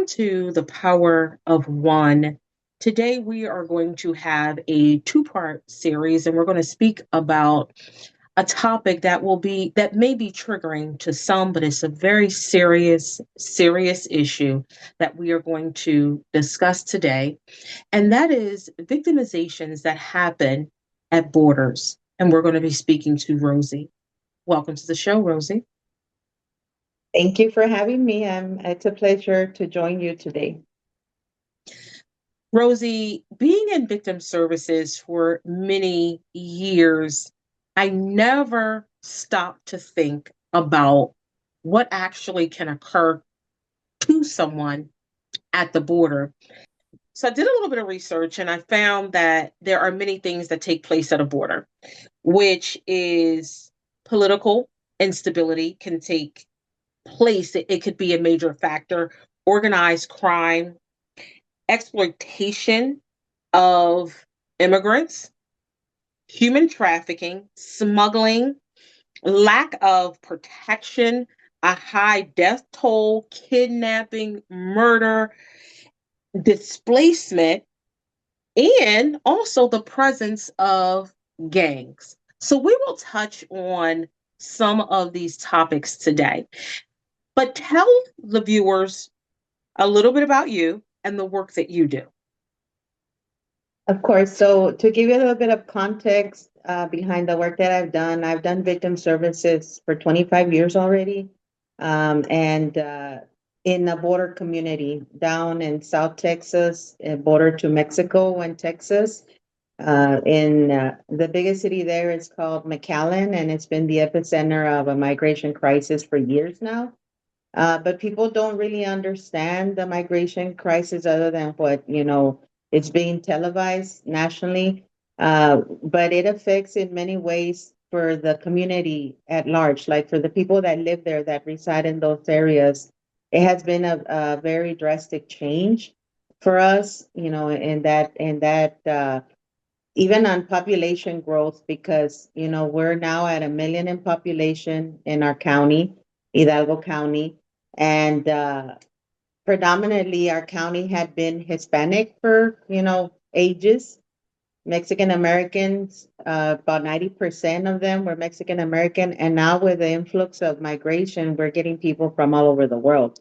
Welcome to the Power of One. Today we are going to have a two-part series and we're going to speak about a topic that may be triggering to some, but it's a very serious issue that we are going to discuss today. And that is victimizations that happen at borders. And we're going to be speaking to Rosie. Welcome to the show, Rosie. Thank you for having me. It's a pleasure to join you today. Rosie, being in victim services for many years, I never stopped to think about what actually can occur to someone at the border. So I did a little bit of research and I found that there are many things that take place at a border, which is political instability can take place. It could be a major factor, organized crime, exploitation of immigrants, human trafficking, smuggling, lack of protection, a high death toll, kidnapping, murder, displacement, and also the presence of gangs. So we will touch on some of these topics today. But tell the viewers a little bit about you and the work that you do. Of course. So, to give you a little bit of context behind the work that I've done victim services for 25 years already. And in a border community down in South Texas, border to Mexico and Texas. In the biggest city there is called McAllen, and it's been the epicenter of a migration crisis for years now. But people don't really understand the migration crisis other than what, it's being televised nationally. But it affects in many ways for the community at large, like for the people that live there, that reside in those areas. It has been a very drastic change for us, in that even on population growth, because, we're now at 1 million in population in our county, Hidalgo County. And predominantly our county had been Hispanic for, ages. Mexican Americans, about 90% of them were Mexican American. And now with the influx of migration, we're getting people from all over the world.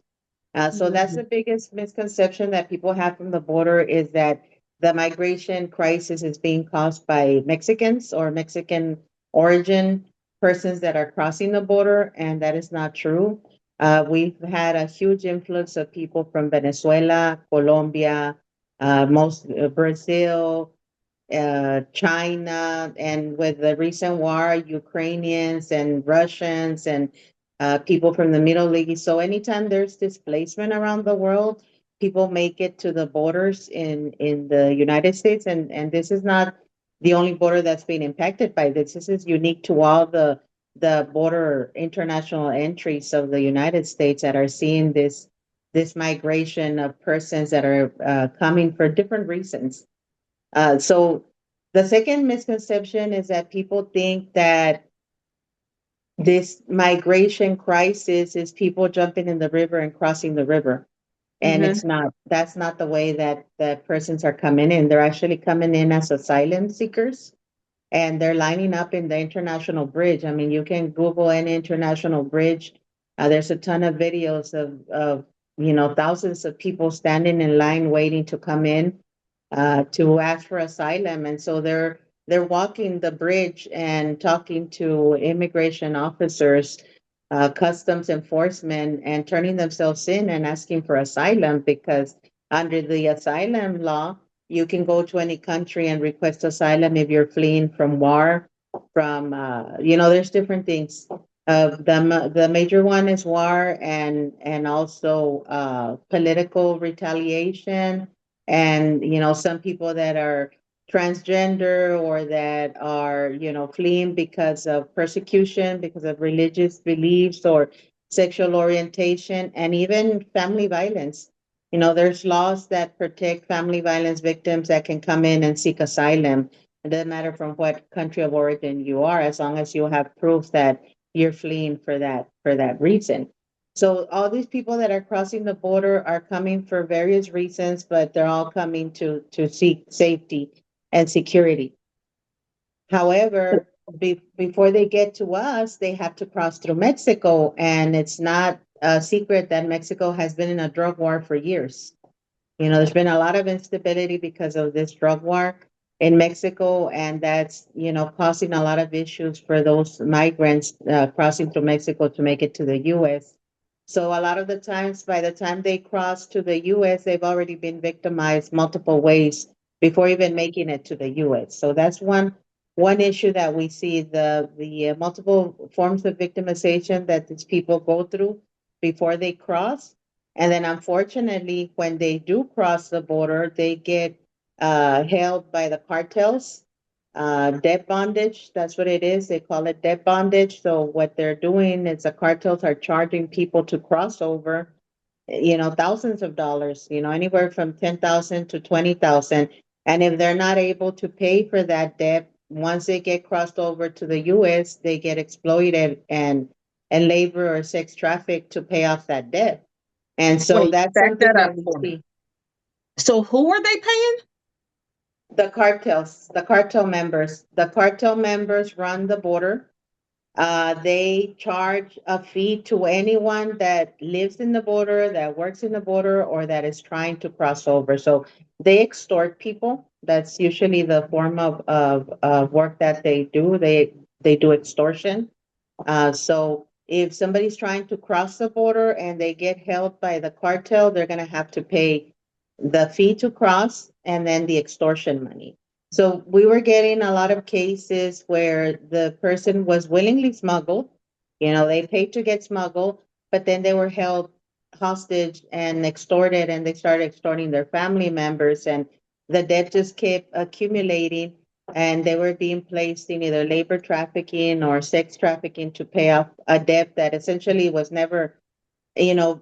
So that's the Mhm. biggest misconception that people have from the border, is that the migration crisis is being caused by Mexicans or Mexican origin persons that are crossing the border, and that is not true. We've had a huge influx of people from Venezuela, Colombia, most Brazil, China, and with the recent war, Ukrainians and Russians and people from the Middle East. So anytime there's displacement around the world, people make it to the borders in the United States, and this is not the only border that's being impacted by this. This is unique to all the border international entries of the United States that are seeing this migration of persons that are coming for different reasons. So the second misconception is that people think that this migration crisis is people jumping in the river and crossing the river. And Mhm. it's not, that's not the way that the persons are coming in. They're actually coming in as asylum seekers, and they're lining up in the international bridge. I mean, you can Google any international bridge. There's a ton of videos of thousands of people standing in line waiting to come in to ask for asylum. And so they're walking the bridge and talking to immigration officers, customs enforcement, and turning themselves in and asking for asylum, because under the asylum law, you can go to any country and request asylum if you're fleeing from war, from there's different things. The major one is war, and also political retaliation, and some people that are transgender or that are fleeing because of persecution, because of religious beliefs or sexual orientation, and even family violence. There's laws that protect family violence victims that can come in and seek asylum. It doesn't matter from what country of origin you are, as long as you have proof that you're fleeing for that reason. So all these people that are crossing the border are coming for various reasons, but they're all coming to seek safety and security. However, before they get to us, they have to cross through Mexico, and it's not a secret that Mexico has been in a drug war for years. You know, there's been a lot of instability because of this drug war in Mexico, and that's, you know, causing a lot of issues for those migrants crossing through Mexico to make it to the US. So a lot of the times, by the time they cross to the US, they've already been victimized multiple ways before even making it to the US. So that's one issue that we see, the multiple forms of victimization that these people go through before they cross. And then unfortunately, when they do cross the border, they get held by the cartels, debt bondage. That's what it is. They call it debt bondage. So what they're doing is the cartels are charging people to cross over, you know, thousands of dollars, you know, anywhere from 10,000 to 20,000. And if they're not able to pay for that debt, once they get crossed over to the US, they get exploited and labor or sex trafficked to pay off that debt. And so Wait, that's back something that that up we for me. see. So who are they paying? The cartel members run the border. They charge a fee to anyone that lives in the border, that works in the border, or that is trying to cross over. So they extort people. That's usually the form of work that they do. They do extortion. So if somebody's trying to cross the border and they get held by the cartel, they're going to have to pay the fee to cross and then the extortion money. So we were getting a lot of cases where the person was willingly smuggled. You know, they paid to get smuggled, but then they were held hostage and extorted, and they started extorting their family members, and the debt just kept accumulating, and they were being placed in either labor trafficking or sex trafficking to pay off a debt that essentially was never, you know,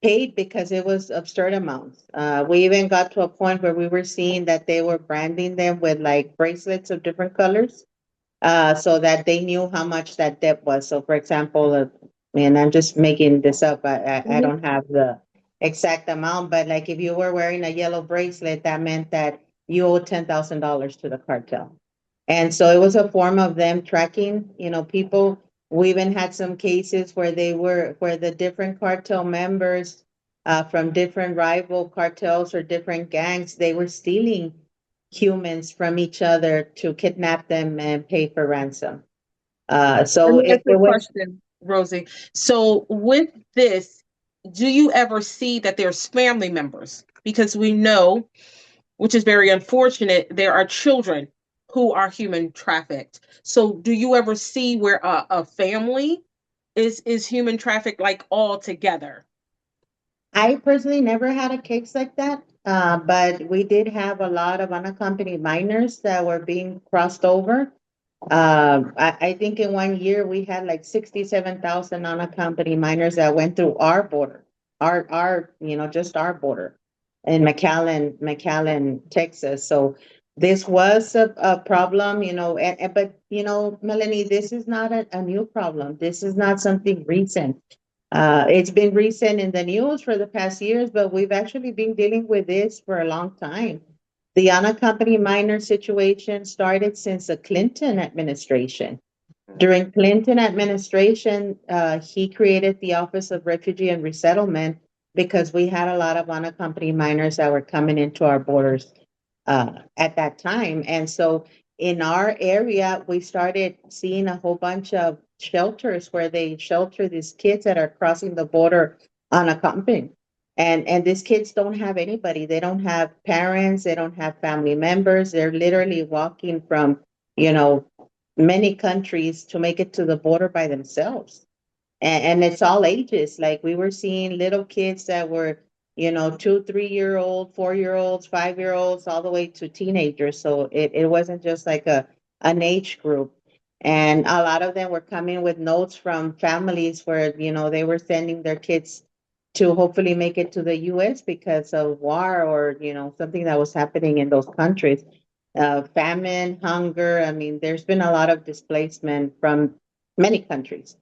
paid because it was absurd amounts. We even got to a point where we were seeing that they were branding them with like bracelets of different colors, so that they knew how much that debt was. So, for example, and I'm just making this up, I Mhm. don't have the exact amount, but like if you were wearing a yellow bracelet, that meant that you owe $10,000 to the cartel. And so it was a form of them tracking, you know, people. We even had some cases where where the different cartel members from different rival cartels or different gangs, they were stealing humans from each other to kidnap them and pay for ransom. Let So me ask you it a was, question, Rosie. So with this, do you ever see that there's family members? Because we know, which is very unfortunate, there are children who are human trafficked. So do you ever see where a family is human trafficked like all together? I personally never had a case like that, but we did have a lot of unaccompanied minors that were being crossed over. I think in one year we had like 67,000 unaccompanied minors that went through our border, you know, just our border in McAllen, Texas. So this was a problem, you know, but you know, Melanie, this is not a new problem. This is not something recent. It's been recent in the news for the past years, but we've actually been dealing with this for a long time. The unaccompanied minor situation started since the Clinton administration. During Clinton administration, he created the Office of Refugee and Resettlement because we had a lot of unaccompanied minors that were coming into our borders at that time. And so in our area, we started seeing a whole bunch of shelters where they shelter these kids that are crossing the border unaccompanied. And these kids don't have anybody. They don't have parents. They don't have family members. They're literally walking from, you know, many countries to make it to the border by themselves, and it's all ages. Like we were seeing little kids that were, you know, 2, 3 year old, 4 year olds, 5 year olds, all the way to teenagers. So it wasn't just like an age group. And a lot of them were coming with notes from families where, you know, they were sending their kids to hopefully make it to the US because of war or, you know, something that was happening in those countries. Famine, hunger. I mean, there's been a lot of displacement from many countries.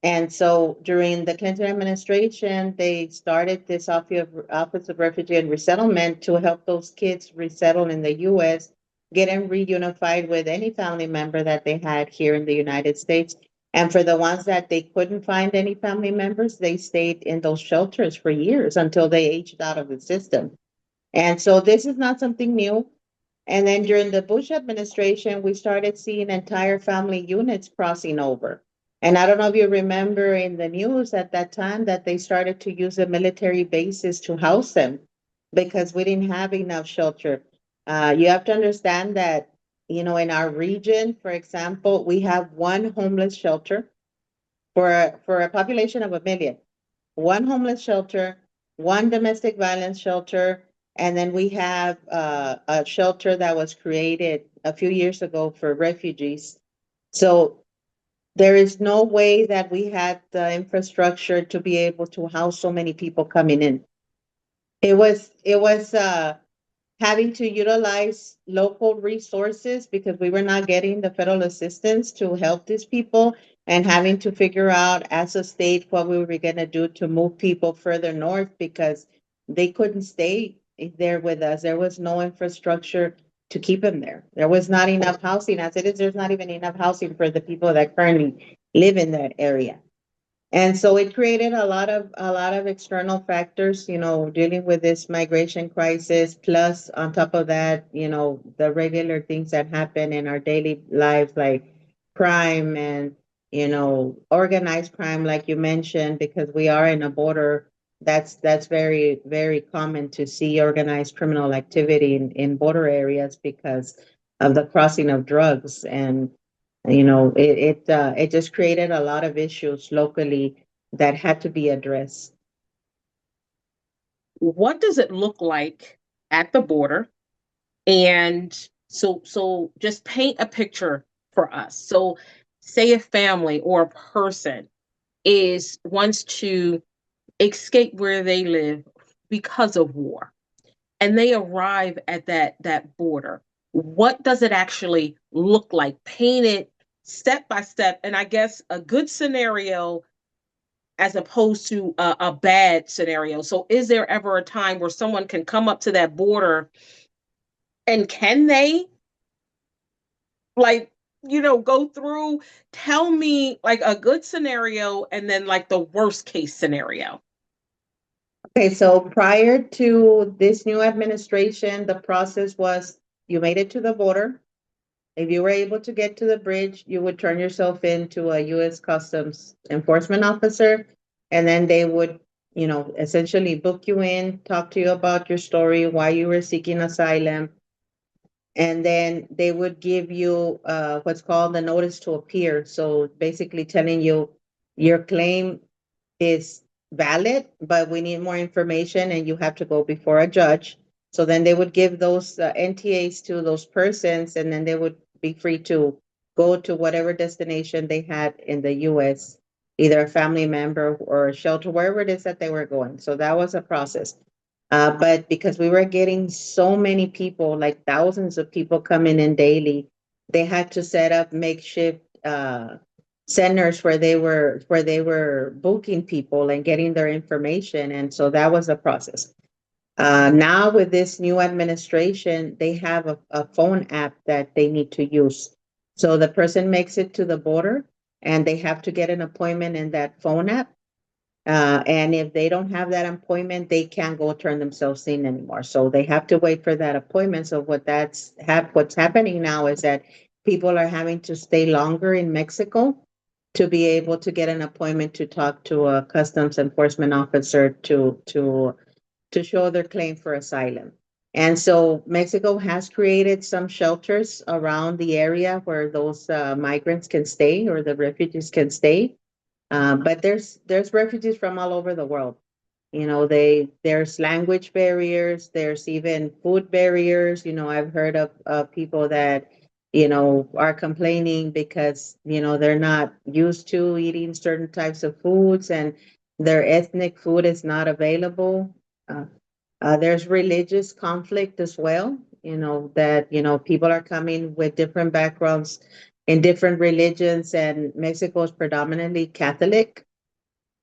And so during the Clinton administration, they started this Office of Refugee and Resettlement to help those kids resettle in the U.S., get them reunified with any family member that they had here in the United States. And for the ones that they couldn't find any family members, they stayed in those shelters for years until they aged out of the system. And so this is not something new. And then during the Bush administration, we started seeing entire family units crossing over. And I don't know if you remember in the news at that time that they started to use the military bases to house them because we didn't have enough shelter. You have to understand that, in our region, for example, we have one homeless shelter for a population of 1 million, one homeless shelter, one domestic violence shelter, and then we have a shelter that was created a few years ago for refugees. So there is no way that we had the infrastructure to be able to house so many people coming in. It was having to utilize local resources because we were not getting the federal assistance to help these people, and having to figure out as a state what we were going to do to move people further north because they couldn't stay there with us. There was no infrastructure to keep them there. There was not enough housing. As it is, there's not even enough housing for the people that currently live in that area. And so it created a lot of external factors, dealing with this migration crisis. Plus, on top of that, the regular things that happen in our daily lives, like crime and organized crime, like you mentioned, because we are in a border. That's very very common to see organized criminal activity in border areas because of the crossing of drugs. And it just created a lot of issues locally that had to be addressed. What does it look like at the border? And so just paint a picture for us. So say a family or a person is wants to escape where they live because of war, and they arrive at that border. What does it actually look like? Paint it step by step, and I guess a good scenario as opposed to a bad scenario. So is there ever a time where someone can come up to that border, and can they, like, go through? Tell me like a good scenario and then like the worst case scenario. Okay, so prior to this new administration, the process was you made it to the border. If you were able to get to the bridge, you would turn yourself in to a U.S. Customs enforcement officer, and then they would, essentially book you in, talk to you about your story, why you were seeking asylum, and then they would give you what's called the notice to appear. So basically telling you your claim is valid, but we need more information and you have to go before a judge. So then they would give those NTAs to those persons, and then they would be free to go to whatever destination they had in the US, either a family member or a shelter, wherever it is that they were going. So that was a process. But because we were getting so many people, like thousands of people coming in daily, they had to set up makeshift centers where they were booking people and getting their information, and so that was a process. Now with this new administration, they have a phone app that they need to use. So the person makes it to the border, and they have to get an appointment in that phone app. And if they don't have that appointment, they can't go turn themselves in anymore. So they have to wait for that appointment. So what's happening now is that people are having to stay longer in Mexico to be able to get an appointment to talk to a customs enforcement officer to show their claim for asylum. And so Mexico has created some shelters around the area where those migrants can stay, or the refugees can stay. But there's refugees from all over the world. There's language barriers, there's even food barriers. I've heard of people that are complaining because they're not used to eating certain types of foods, and their ethnic food is not available. Uh, there's religious conflict as well. That people are coming with different backgrounds, in different religions, and Mexico is predominantly Catholic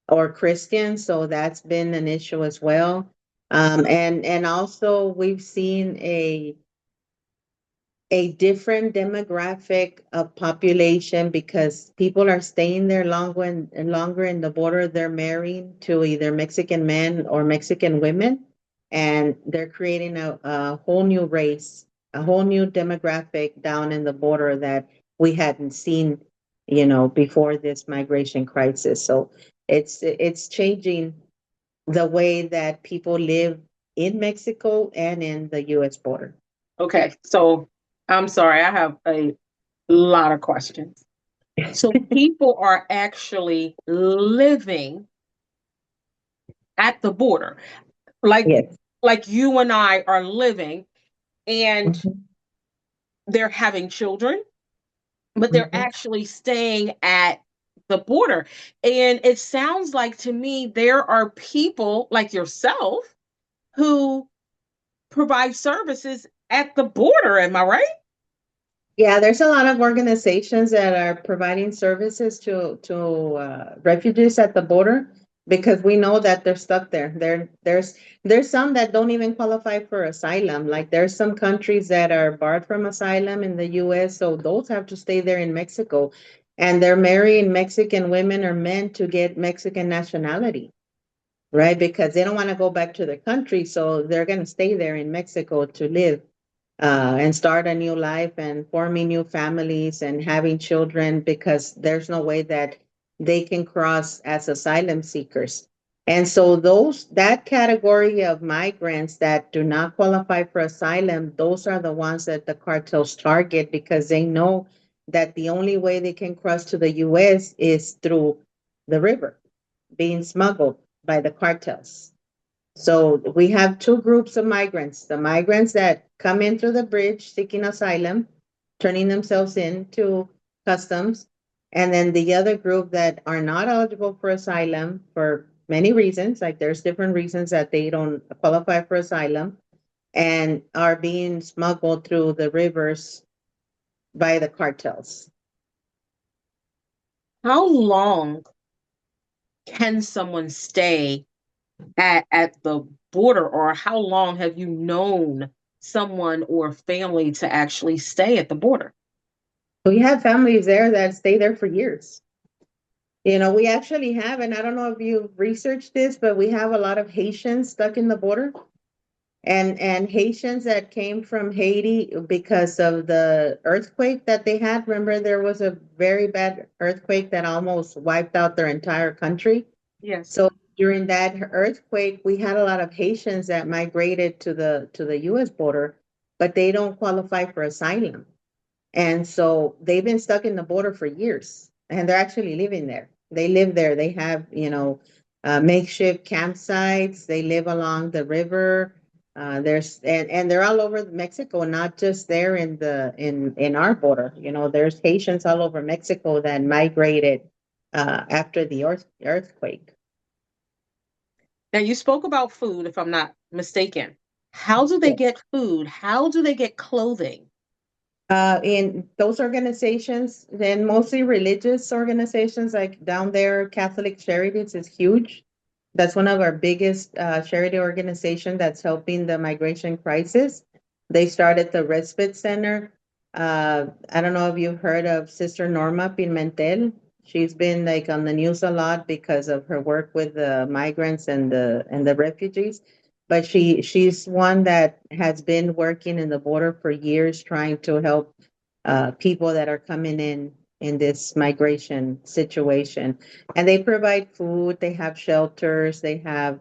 or Christian, so that's been an issue as well. And also we've seen a different demographic of population because people are staying there longer in the border. They're marrying to either Mexican men or Mexican women, and they're creating a whole new race, a whole new demographic down in the border that we hadn't seen, before this migration crisis. So it's changing the way that people live in Mexico and in the US border. Okay, so I'm sorry, I have a lot of questions. So people are actually living at the border, like Yes. like you and I are living, and Mhm. they're having children, but they're Mhm. actually staying at the border. And it sounds like to me there are people like yourself who provide services at the border. Am I right? Yeah, there's a lot of organizations that are providing services to refugees at the border because we know that they're stuck there. There's some that don't even qualify for asylum. Like there's some countries that are barred from asylum in the U.S., so those have to stay there in Mexico, and they're marrying Mexican women or men to get Mexican nationality, right? Because they don't want to go back to their country, so they're going to stay there in Mexico to live and start a new life and forming new families and having children because there's no way that they can cross as asylum seekers. And so that category of migrants that do not qualify for asylum, those are the ones that the cartels target because they know that the only way they can cross to the US is through the river, being smuggled by the cartels. So we have two groups of migrants: the migrants that come in through the bridge seeking asylum, turning themselves in to customs, and then the other group that are not eligible for asylum for many reasons, like there's different reasons that they don't qualify for asylum and are being smuggled through the rivers by the cartels. How long can someone stay at the border, or how long have you known someone or family to actually stay at the border? We have families there that stay there for years. We actually have, and I don't know if you researched this, but we have a lot of Haitians stuck in the border, and Haitians that came from Haiti because of the earthquake that they had. Remember, there was a very bad earthquake that almost wiped out their entire country. Yes. So during that earthquake, we had a lot of Haitians that migrated to the U.S. border, but they don't qualify for asylum. And so they've been stuck in the border for years and they're actually living there. They live there. They have, makeshift campsites. They live along the river. And they're all over Mexico, not just there in our border. There's Haitians all over Mexico that migrated after the earthquake. Now, you spoke about food, if I'm not mistaken. How do they Yeah. get food? How do they get clothing? In those organizations, then mostly religious organizations, like down there, Catholic Charities is huge. That's one of our biggest charity organization that's helping the migration crisis. They started the Respite Center. I don't know if you've heard of Sister Norma Pimentel. She's been like on the news a lot because of her work with the migrants and the refugees. But she's one that has been working in the border for years, trying to help people that are coming in this migration situation. And they provide food, they have shelters, they have,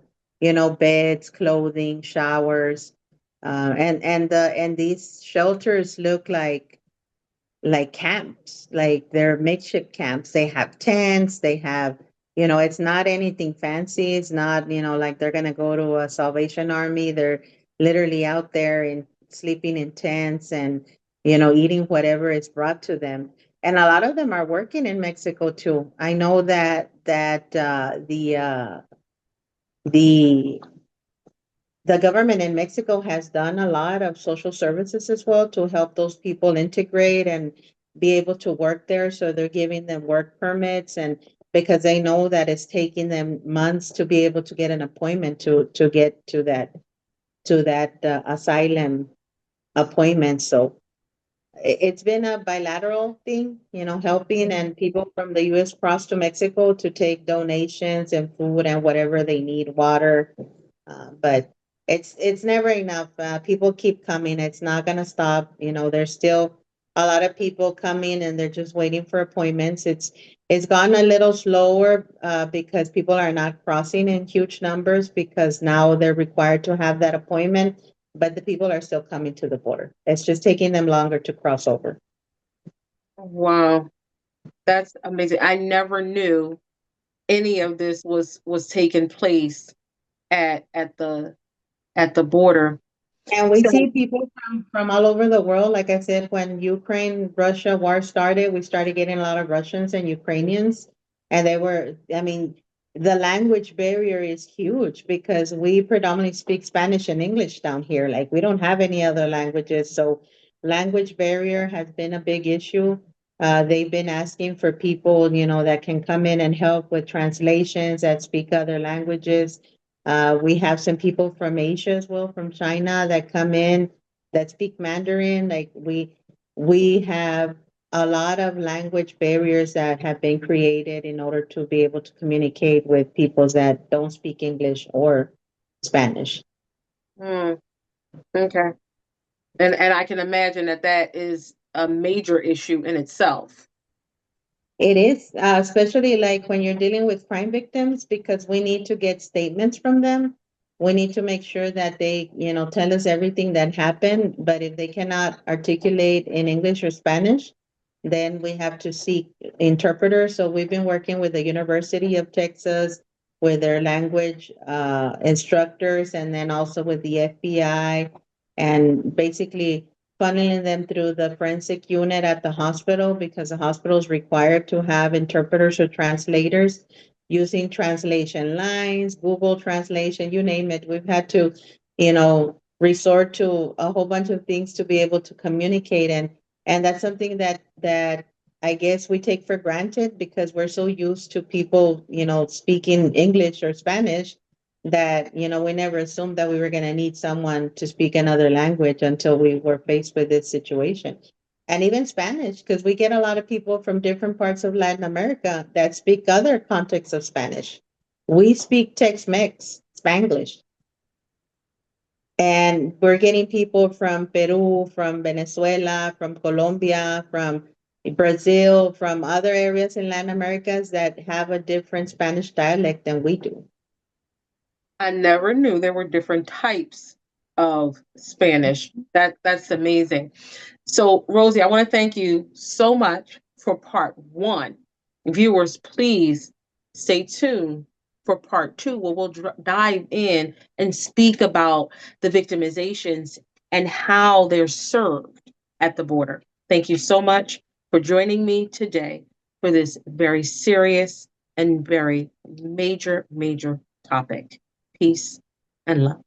beds, clothing, showers. And these shelters look like camps, like they're makeshift camps. They have tents, they have, it's not anything fancy. It's not, like they're going to go to a Salvation Army. They're literally out there and sleeping in tents and, eating whatever is brought to them. And a lot of them are working in Mexico too. I know that the the government in Mexico has done a lot of social services as well to help those people integrate be able to work there. So they're giving them work permits, and because they know that it's taking them months to be able to get an appointment to get to that asylum appointment. So it's been a bilateral thing, helping, and people from the U.S. cross to Mexico to take donations and food and whatever they need, water. But it's never enough. People keep coming. It's not gonna stop. There's still a lot of people coming, and they're just waiting for appointments. It's gone a little slower because people are not crossing in huge numbers because now they're required to have that appointment. But the people are still coming to the border. It's just taking them longer to cross over. Wow, that's amazing. I never knew any of this was taking place at the border. And we So see people from all over the world. Like I said, when Ukraine-Russia war started, we started getting a lot of Russians and Ukrainians. And I mean, the language barrier is huge because we predominantly speak Spanish and English down here. Like we don't have any other languages. So language barrier has been a big issue. They've been asking for people, that can come in and help with translations that speak other languages. We have some people from Asia as well, from China, that come in that speak Mandarin. Like we have a lot of language barriers that have been created in order to be able to communicate with people that don't speak English or Spanish. mm, okay. And I can imagine that that is a major issue in itself. It is, especially like when you're dealing with crime victims, because we need to get statements from them. We need to make sure that they, tell us everything that happened. But if they cannot articulate in English or Spanish, then we have to seek interpreters. So we've been working with the University of Texas, with their language instructors, and then also with the FBI, and basically funneling them through the forensic unit at the hospital because the hospital is required to have interpreters or translators using translation lines, Google translation, you name it. We've had to, resort to a whole bunch of things to be able to communicate. And that's something that I guess we take for granted because we're so used to people, speaking English or Spanish that we never assumed that we were going to need someone to speak another language until we were faced with this situation. And even Spanish, because we get a lot of people from different parts of Latin America that speak other contexts of Spanish. We speak Tex-Mex, Spanglish, and we're getting people from Peru, from Venezuela, from Colombia, from Brazil, from other areas in Latin America that have a different Spanish dialect than we do. I never knew there were different types of Spanish. That's amazing. So, Rosie, I want to thank you so much for part one. Viewers, please stay tuned for part two, where we'll dive in and speak about the victimizations and how they're served at the border. Thank you so much for joining me today for this very serious and very major topic. Peace and love.